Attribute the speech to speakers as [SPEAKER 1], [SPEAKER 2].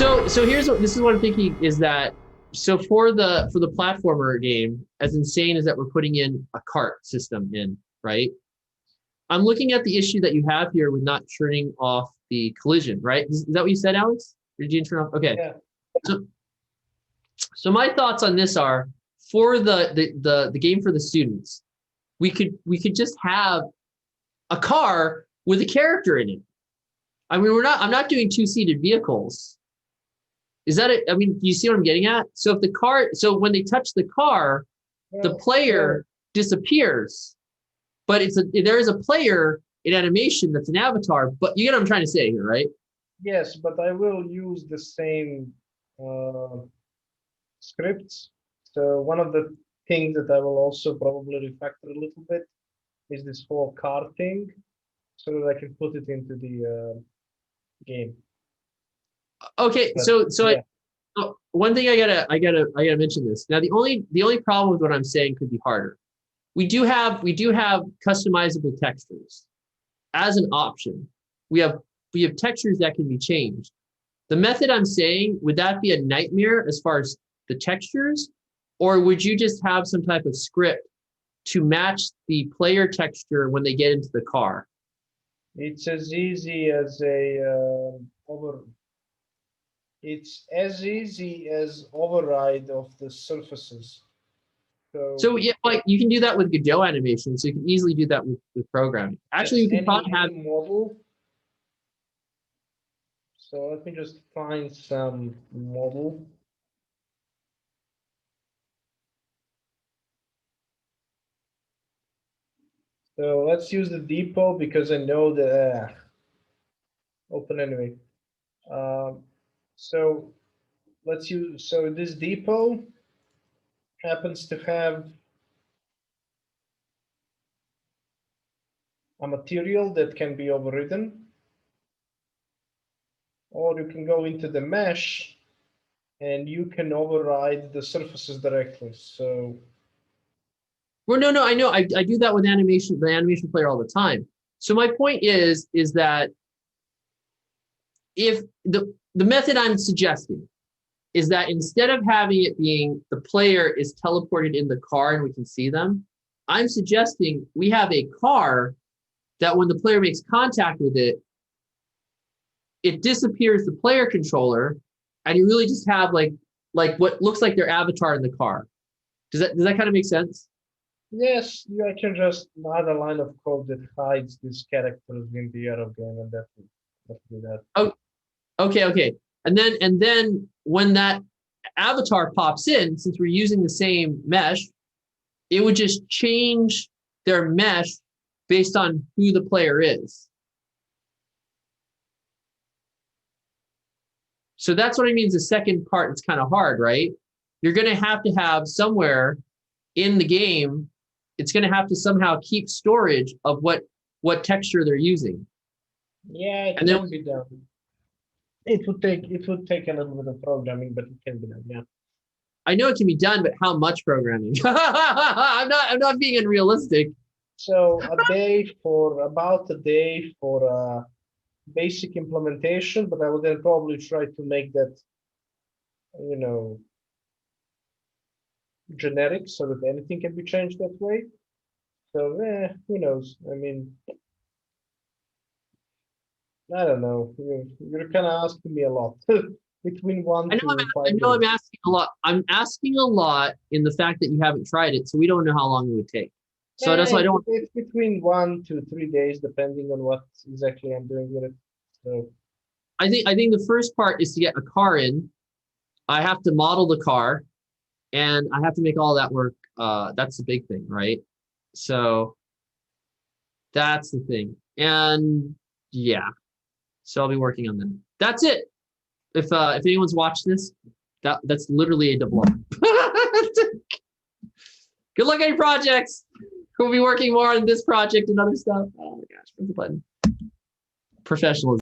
[SPEAKER 1] So this is what I'm thinking is that so for the platformer game, as insane as that we're putting in a cart system in, right? I'm looking at the issue that you have here with not turning off the collision, right? Is that what you said, Alex? Or did you turn off? Okay.
[SPEAKER 2] Yeah.
[SPEAKER 1] So so my thoughts on this are for the game for the students, we could just have a car with a character in it. I mean, I'm not doing two-seated vehicles. Is that it? I mean, do you see what I'm getting at? So if the car, so when they touch the car, the player disappears, but there is a player in animation that's an avatar. But you get what I'm trying to say here, right?
[SPEAKER 2] Yes, but I will use the same scripts. So one of the things that I will also probably refactor a little bit is this whole car thing, so that I can put it into the game.
[SPEAKER 1] Okay,
[SPEAKER 2] But,
[SPEAKER 1] so one thing I gotta mention this. Now the only problem with what I'm saying could be harder. We do have customizable textures as an option. We have textures that can be changed. The method I'm saying, would that be a nightmare as far as the textures, or would you just have some type of script to match the player texture when they get into the car?
[SPEAKER 2] it's as easy as a it's as easy as override of the surfaces. So
[SPEAKER 1] So yeah, like you can do that with Godot animation, so you can easily do that with programming. Actually,
[SPEAKER 2] yes,
[SPEAKER 1] we can probably have.
[SPEAKER 2] any model. So let me just find some model. So let's use the depot because I know the open anyway. So let's use, so this depot happens to have a material that can be overridden, or you can go into the mesh and you can override the surfaces directly. So
[SPEAKER 1] Well, no, I know. I do that with animation, the animation player all the time. So my point is that if the method I'm suggesting is that instead of having it being the player is teleported in the car and we can see them, I'm suggesting we have a car that when the player makes contact with it, it disappears the player controller, and you really just have like what looks like their avatar in the car. Does that kind of make sense?
[SPEAKER 2] yes, I can just add a line of code that hides these characters in the other game, and that will do that.
[SPEAKER 1] Oh, okay. And then when that avatar pops in, since we're using the same mesh, it would just change their mesh based on who the player is. So that's what I mean. The second part, it's kind of hard, right? You're going to have somewhere in the game, it's going to have to somehow keep storage of what texture they're using.
[SPEAKER 2] Yeah, it
[SPEAKER 1] And then
[SPEAKER 2] can be done. It would take a little bit of programming, but it can be done. Yeah.
[SPEAKER 1] I know it can be done, but how much programming? I'm not being unrealistic.
[SPEAKER 2] So about a day for basic implementation, but I would then probably try to make that, you know, generic so that anything can be changed that way. So who knows? I mean, I don't know. You're kind of asking me a lot. Between one
[SPEAKER 1] I know,
[SPEAKER 2] to
[SPEAKER 1] I
[SPEAKER 2] five
[SPEAKER 1] know I'm
[SPEAKER 2] minutes.
[SPEAKER 1] asking a lot. I'm asking a lot in the fact that you haven't tried it, so we don't know how long it would take. So that's why I don't.
[SPEAKER 2] It's between 1 to 3 days, depending on what exactly I'm doing with it. So
[SPEAKER 1] I think the first part is to get a car in. I have to model the car, and I have to make all that work. That's the big thing, right? So that's the thing, and yeah. So I'll be working on that. That's it. If anyone's watched this, that's literally a double. Good luck on your projects. We'll be working more on this project and other stuff. Oh my gosh, where's the button? Professionalism.